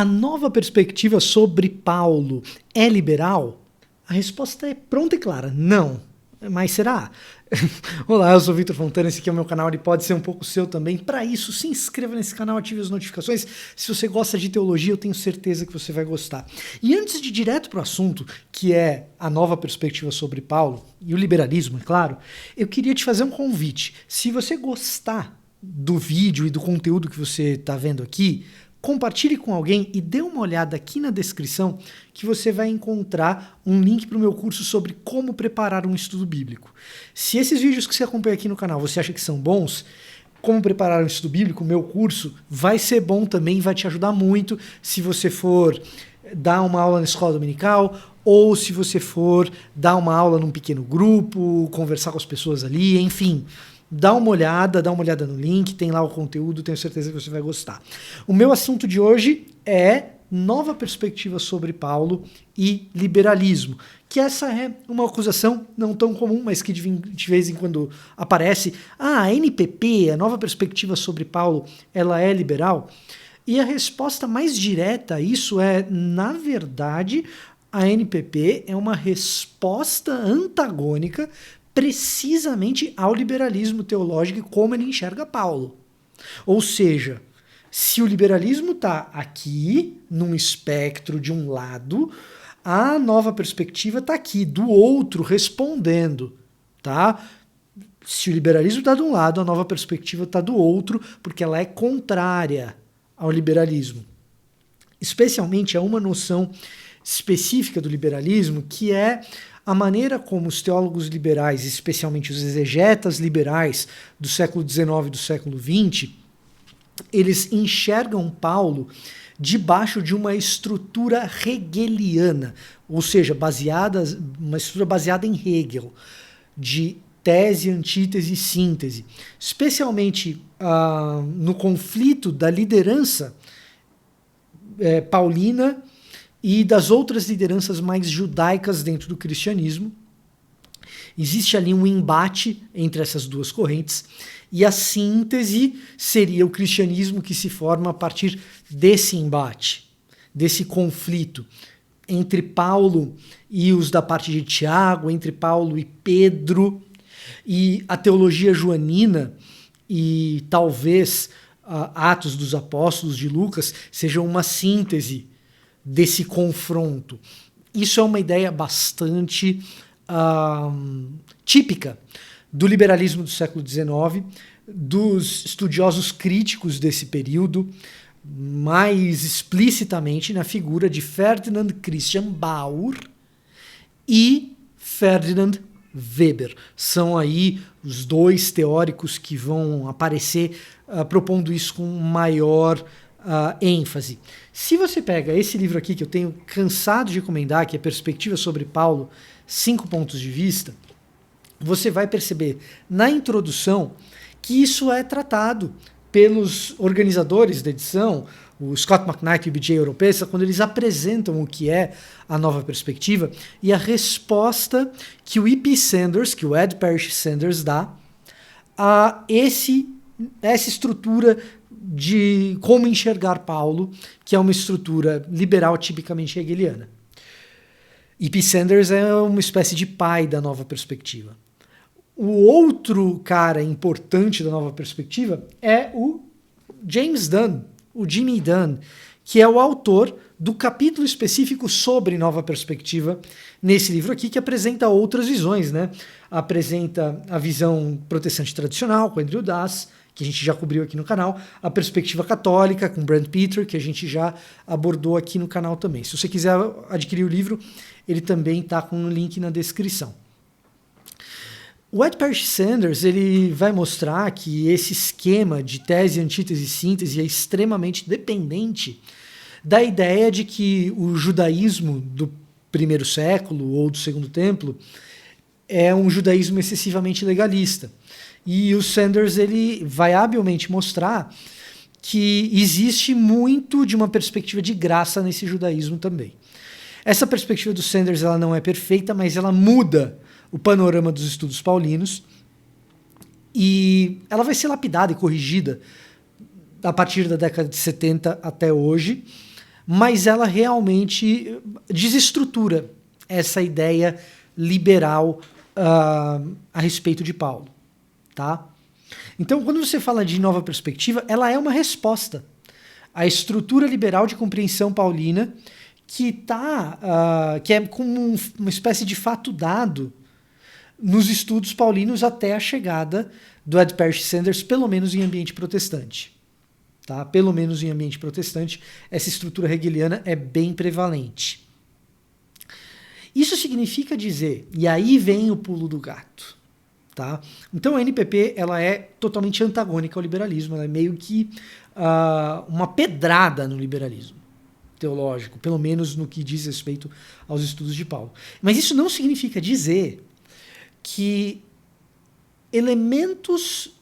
A nova perspectiva sobre Paulo é liberal? A resposta é pronta e clara, não. Mas será? Olá, eu sou o Vitor Fontana, esse aqui é o meu canal, ele pode ser um pouco seu também. Para isso, se inscreva nesse canal, ative as notificações. Se você gosta de teologia, eu tenho certeza que você vai gostar. E antes de ir direto para o assunto, que é a nova perspectiva sobre Paulo, e o liberalismo, é claro, eu queria te fazer um convite. Se você gostar do vídeo e do conteúdo que você está vendo aqui, compartilhe com alguém e dê uma olhada aqui na descrição que você vai encontrar um link para o meu curso sobre como preparar um estudo bíblico. Se esses vídeos que você acompanha aqui no canal você acha que são bons, como preparar um estudo bíblico, o meu curso vai ser bom também, vai te ajudar muito se você for dar uma aula na escola dominical ou se você for dar uma aula num pequeno grupo, conversar com as pessoas ali, enfim. Dá uma olhada no link, tem lá o conteúdo, tenho certeza que você vai gostar. O meu assunto de hoje é nova perspectiva sobre Paulo e liberalismo, que essa é uma acusação não tão comum, mas que de vez em quando aparece. Ah, a NPP, a nova perspectiva sobre Paulo, ela é liberal? E a resposta mais direta a isso é, na verdade, a NPP é uma resposta antagônica precisamente ao liberalismo teológico e como ele enxerga Paulo. Ou seja, se o liberalismo está aqui, num espectro de um lado, a nova perspectiva está aqui, do outro, respondendo. Tá? Se o liberalismo está de um lado, a nova perspectiva está do outro, porque ela é contrária ao liberalismo. Especialmente a uma noção específica do liberalismo, que é a maneira como os teólogos liberais, especialmente os exegetas liberais do século XIX e do século XX, eles enxergam Paulo debaixo de uma estrutura hegeliana, ou seja, uma estrutura baseada em Hegel, de tese, antítese e síntese, especialmente no conflito da liderança paulina e das outras lideranças mais judaicas dentro do cristianismo. Existe ali um embate entre essas duas correntes, e a síntese seria o cristianismo que se forma a partir desse embate, desse conflito entre Paulo e os da parte de Tiago, entre Paulo e Pedro, e a teologia joanina e talvez Atos dos Apóstolos de Lucas sejam uma síntese desse confronto. Isso é uma ideia bastante típica do liberalismo do século XIX, dos estudiosos críticos desse período, mais explicitamente na figura de Ferdinand Christian Baur e Ferdinand Weber. São aí os dois teóricos que vão aparecer propondo isso com maior ênfase. Se você pega esse livro aqui, que eu tenho cansado de recomendar, que é Perspectiva sobre Paulo, 5 pontos de vista, você vai perceber na introdução que isso é tratado pelos organizadores da edição, o Scott McKnight e o B.J. Oropesa, quando eles apresentam o que é a nova perspectiva e a resposta que o E.P. Sanders, que o Ed Parrish Sanders dá a essa estrutura de como enxergar Paulo, que é uma estrutura liberal tipicamente hegeliana. E.P. Sanders é uma espécie de pai da nova perspectiva. O outro cara importante da nova perspectiva é o James Dunn, o Jimmy Dunn, que é o autor do capítulo específico sobre nova perspectiva nesse livro aqui, que apresenta outras visões, né? Apresenta a visão protestante tradicional, com Andrew Das, que a gente já cobriu aqui no canal, a perspectiva católica, com Brent Peter, que a gente já abordou aqui no canal também. Se você quiser adquirir o livro, ele também está com um link na descrição. O Ed Parrish Sanders ele vai mostrar que esse esquema de tese, antítese e síntese é extremamente dependente da ideia de que o judaísmo do primeiro século ou do segundo templo é um judaísmo excessivamente legalista. E o Sanders ele vai habilmente mostrar que existe muito de uma perspectiva de graça nesse judaísmo também. Essa perspectiva do Sanders ela não é perfeita, mas ela muda o panorama dos estudos paulinos e ela vai ser lapidada e corrigida a partir da década de 70 até hoje, mas ela realmente desestrutura essa ideia liberal a respeito de Paulo. Tá? Então, quando você fala de nova perspectiva, ela é uma resposta à estrutura liberal de compreensão paulina que é como uma espécie de fato dado nos estudos paulinos até a chegada do Ed Parrish Sanders, pelo menos em ambiente protestante. Tá? Pelo menos em ambiente protestante, essa estrutura hegeliana é bem prevalente. Isso significa dizer, e aí vem o pulo do gato, tá? Então a NPP ela é totalmente antagônica ao liberalismo, ela é meio que uma pedrada no liberalismo teológico, pelo menos no que diz respeito aos estudos de Paulo. Mas isso não significa dizer que elementos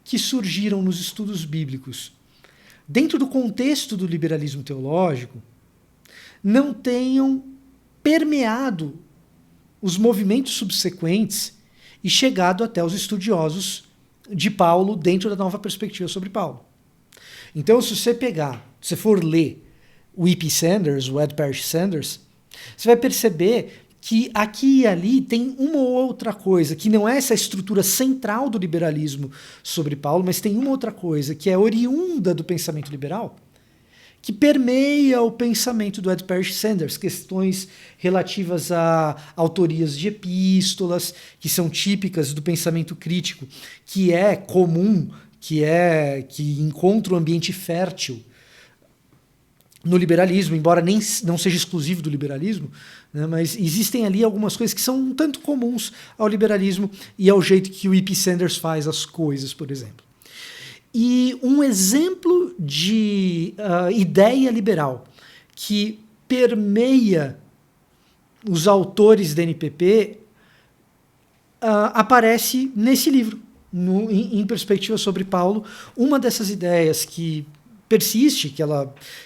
que surgiram nos estudos bíblicos dentro do contexto do liberalismo teológico não tenham permeado os movimentos subsequentes e chegado até os estudiosos de Paulo dentro da nova perspectiva sobre Paulo. Então, se você for ler o E.P. Sanders, o Ed Parrish Sanders, você vai perceber que aqui e ali tem uma ou outra coisa, que não é essa estrutura central do liberalismo sobre Paulo, mas tem uma outra coisa que é oriunda do pensamento liberal, que permeia o pensamento do Ed Parrish Sanders, questões relativas a autorias de epístolas, que são típicas do pensamento crítico, que é comum, que encontra um ambiente fértil no liberalismo, embora não seja exclusivo do liberalismo, né, mas existem ali algumas coisas que são um tanto comuns ao liberalismo e ao jeito que o E.P. Sanders faz as coisas, por exemplo. E um exemplo de ideia liberal que permeia os autores da NPP aparece nesse livro, em Perspectiva sobre Paulo. Uma dessas ideias que persiste,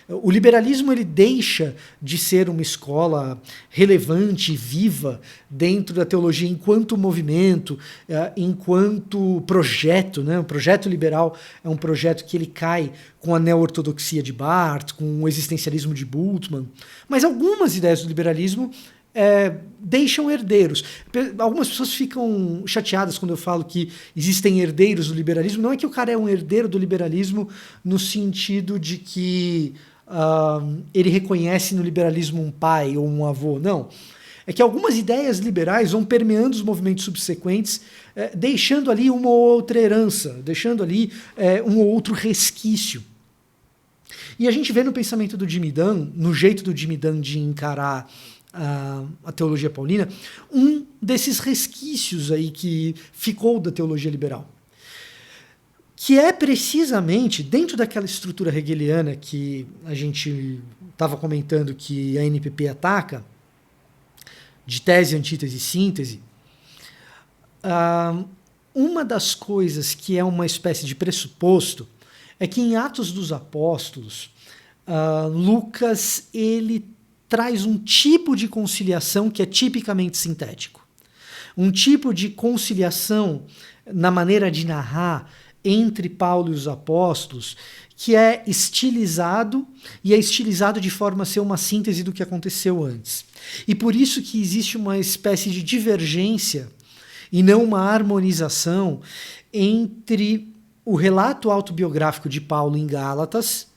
o liberalismo ele deixa de ser uma escola relevante, viva, dentro da teologia enquanto movimento, enquanto projeto, né? O projeto liberal é um projeto que ele cai com a neo-ortodoxia de Barth, com o existencialismo de Bultmann, mas algumas ideias do liberalismo deixam herdeiros. Algumas pessoas ficam chateadas quando eu falo que existem herdeiros do liberalismo. Não é que o cara é um herdeiro do liberalismo no sentido de que ele reconhece no liberalismo um pai ou um avô. Não. É que algumas ideias liberais vão permeando os movimentos subsequentes, deixando ali uma ou outra herança, deixando ali um ou outro resquício. E a gente vê no pensamento do Jimmy Dunn, no jeito do Jimmy Dunn de encarar a teologia paulina, um desses resquícios aí que ficou da teologia liberal, que é precisamente dentro daquela estrutura hegeliana que a gente estava comentando que a NPP ataca, de tese, antítese e síntese. Uma das coisas que é uma espécie de pressuposto é que em Atos dos Apóstolos, Lucas ele traz um tipo de conciliação que é tipicamente sintético. Um tipo de conciliação na maneira de narrar entre Paulo e os apóstolos que é estilizado, e é estilizado de forma a ser uma síntese do que aconteceu antes. E por isso que existe uma espécie de divergência e não uma harmonização entre o relato autobiográfico de Paulo em Gálatas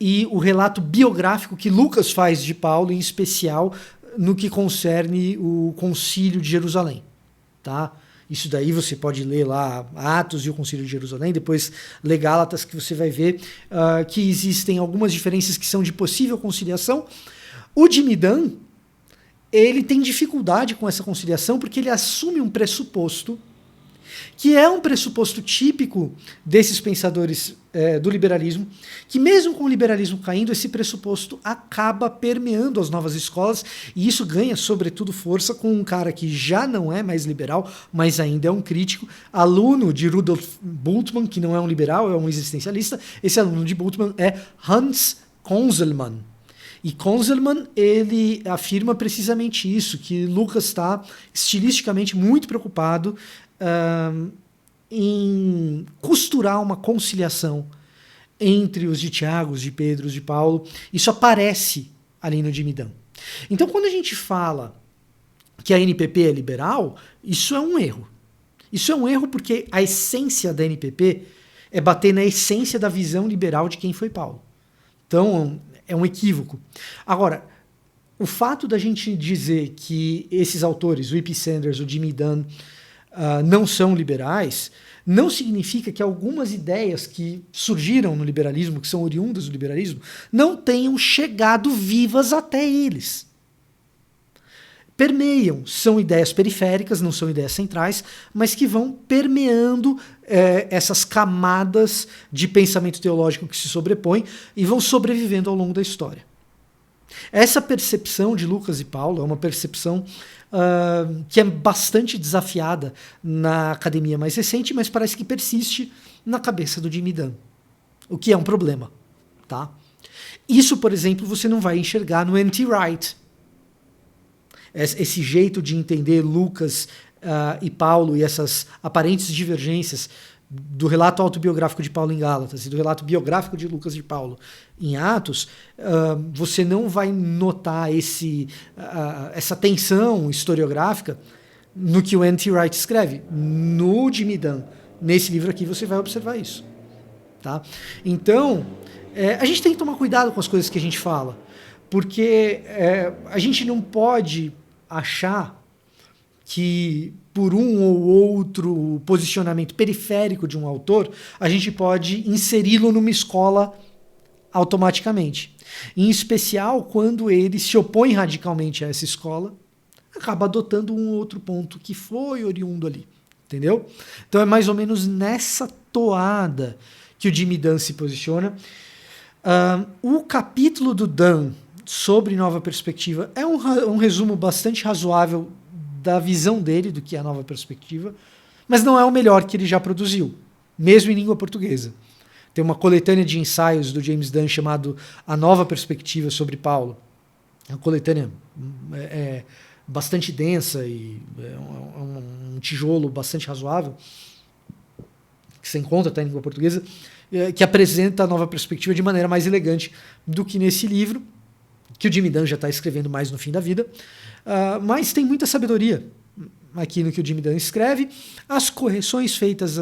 e o relato biográfico que Lucas faz de Paulo, em especial no que concerne o Concílio de Jerusalém. Tá? Isso daí você pode ler lá Atos e o Concílio de Jerusalém, depois ler Gálatas, que você vai ver que existem algumas diferenças que são de possível conciliação. O Jimmy Dunn, ele tem dificuldade com essa conciliação porque ele assume um pressuposto que é um pressuposto típico desses pensadores do liberalismo, que mesmo com o liberalismo caindo, esse pressuposto acaba permeando as novas escolas, e isso ganha, sobretudo, força com um cara que já não é mais liberal, mas ainda é um crítico, aluno de Rudolf Bultmann, que não é um liberal, é um existencialista. Esse aluno de Bultmann é Hans Conzelmann. E Conzelmann, ele afirma precisamente isso, que Lucas está estilisticamente muito preocupado em costurar uma conciliação entre os de Tiago, os de Pedro, os de Paulo. Isso aparece ali no Jimmy Dunn. Então, quando a gente fala que a NPP é liberal, isso é um erro. Isso é um erro porque a essência da NPP é bater na essência da visão liberal de quem foi Paulo. Então, é um equívoco. Agora, o fato da gente dizer que esses autores, o E.P. Sanders, o Jimmy Dunn, não são liberais, não significa que algumas ideias que surgiram no liberalismo, que são oriundas do liberalismo, não tenham chegado vivas até eles. Permeiam, são ideias periféricas, não são ideias centrais, mas que vão permeando essas camadas de pensamento teológico que se sobrepõem e vão sobrevivendo ao longo da história. Essa percepção de Lucas e Paulo é uma percepção que é bastante desafiada na academia mais recente, mas parece que persiste na cabeça do Jimmy Dunn, o que é um problema. Tá? Isso, por exemplo, você não vai enxergar no N.T. Wright. Esse jeito de entender Lucas e Paulo e essas aparentes divergências do relato autobiográfico de Paulo em Gálatas e do relato biográfico de Lucas e Paulo em Atos, você não vai notar essa tensão historiográfica no que o N.T. Wright escreve. No Jimmy Dunn, nesse livro aqui, você vai observar isso. Tá? Então, a gente tem que tomar cuidado com as coisas que a gente fala, porque a gente não pode achar que por um ou outro posicionamento periférico de um autor, a gente pode inseri-lo numa escola automaticamente. Em especial quando ele se opõe radicalmente a essa escola, acaba adotando um outro ponto que foi oriundo ali. Entendeu? Então é mais ou menos nessa toada que o Jimmy Dunn se posiciona. O capítulo do Dunn sobre Nova Perspectiva é um resumo bastante razoável da visão dele do que é a Nova Perspectiva, mas não é o melhor que ele já produziu, mesmo em língua portuguesa. Tem uma coletânea de ensaios do James Dunn chamado A Nova Perspectiva sobre Paulo. É uma coletânea bastante densa e um tijolo bastante razoável, que se encontra até em língua portuguesa, que apresenta a Nova Perspectiva de maneira mais elegante do que nesse livro, que o Jimmy Dunn já está escrevendo mais no fim da vida, mas tem muita sabedoria aqui no que o Jimmy Dunn escreve. As correções feitas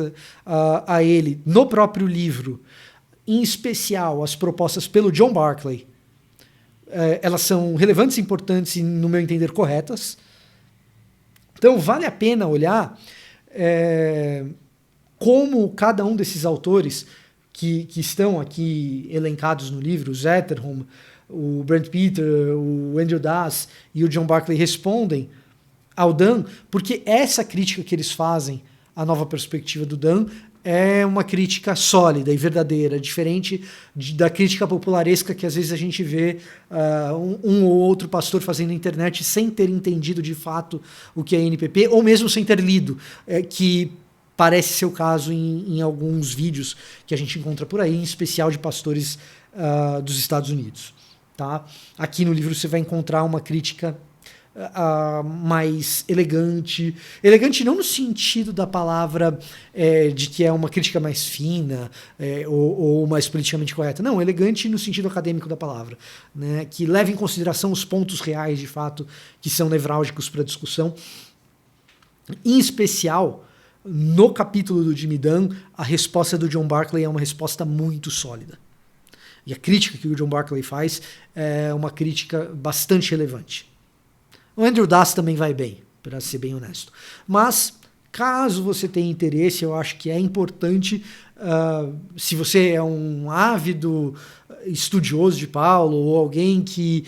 a ele no próprio livro, em especial as propostas pelo John Barclay, elas são relevantes, importantes e, no meu entender, corretas. Então vale a pena olhar como cada um desses autores que estão aqui elencados no livro, o Zetterholm, o Brent Peter, o Andrew Das e o John Barclay respondem ao Dunn, porque essa crítica que eles fazem à Nova Perspectiva do Dunn é uma crítica sólida e verdadeira, diferente da crítica popularesca que às vezes a gente vê um ou outro pastor fazendo na internet sem ter entendido de fato o que é NPP, ou mesmo sem ter lido, que parece ser o caso em alguns vídeos que a gente encontra por aí, em especial de pastores dos Estados Unidos. Tá? Aqui no livro você vai encontrar uma crítica mais elegante. Elegante não no sentido da palavra de que é uma crítica mais fina ou mais politicamente correta. Não, elegante no sentido acadêmico da palavra, né? Que leva em consideração os pontos reais, de fato, que são nevrálgicos para a discussão. Em especial, no capítulo do Jimmy Dunn, a resposta do John Barclay é uma resposta muito sólida. E a crítica que o John Barclay faz é uma crítica bastante relevante. O Andrew Das também vai bem, para ser bem honesto. Mas, caso você tenha interesse, eu acho que é importante, se você é um ávido estudioso de Paulo, ou alguém que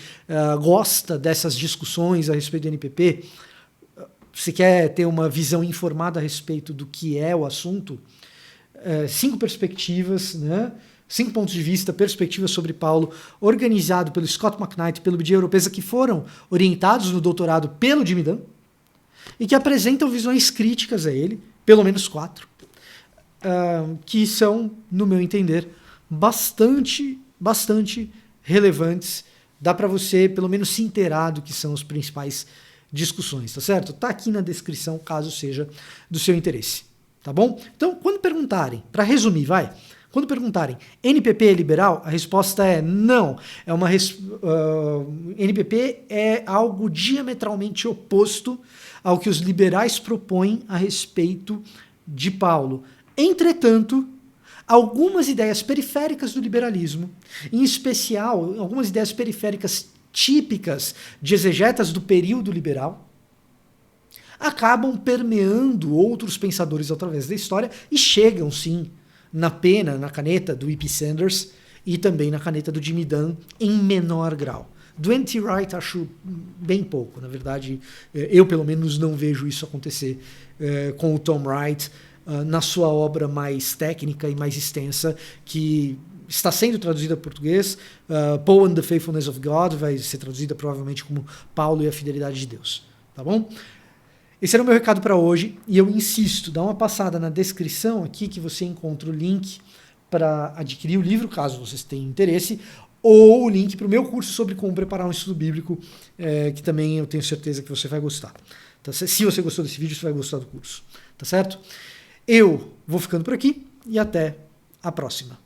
gosta dessas discussões a respeito do NPP, você quer ter uma visão informada a respeito do que é o assunto, 5 perspectivas, né? 5 pontos de vista, perspectivas sobre Paulo, organizado pelo Scott McKnight, pelo BJ Europeza, que foram orientados no doutorado pelo Jimmy Dunn, e que apresentam visões críticas a ele, pelo menos 4, que são, no meu entender, bastante relevantes. Dá para você, pelo menos, se inteirar do que são as principais discussões, tá certo? Tá aqui na descrição, caso seja do seu interesse, tá bom? Então, quando perguntarem, para resumir, Quando perguntarem, NPP é liberal? A resposta é não. NPP é algo diametralmente oposto ao que os liberais propõem a respeito de Paulo. Entretanto, algumas ideias periféricas do liberalismo, em especial algumas ideias periféricas típicas de exegetas do período liberal, acabam permeando outros pensadores através da história e chegam, sim, na caneta do E.P. Sanders e também na caneta do Jimmy Dunn em menor grau. Do N.T. Wright acho bem pouco, na verdade, eu pelo menos não vejo isso acontecer com o Tom Wright na sua obra mais técnica e mais extensa, que está sendo traduzida para português. Paul and the Faithfulness of God vai ser traduzida provavelmente como Paulo e a Fidelidade de Deus. Tá bom? Esse era o meu recado para hoje e eu insisto, dá uma passada na descrição aqui que você encontra o link para adquirir o livro, caso vocês tenham interesse, ou o link para o meu curso sobre como preparar um estudo bíblico, que também eu tenho certeza que você vai gostar. Tá? Se você gostou desse vídeo, você vai gostar do curso. Tá certo? Eu vou ficando por aqui e até a próxima.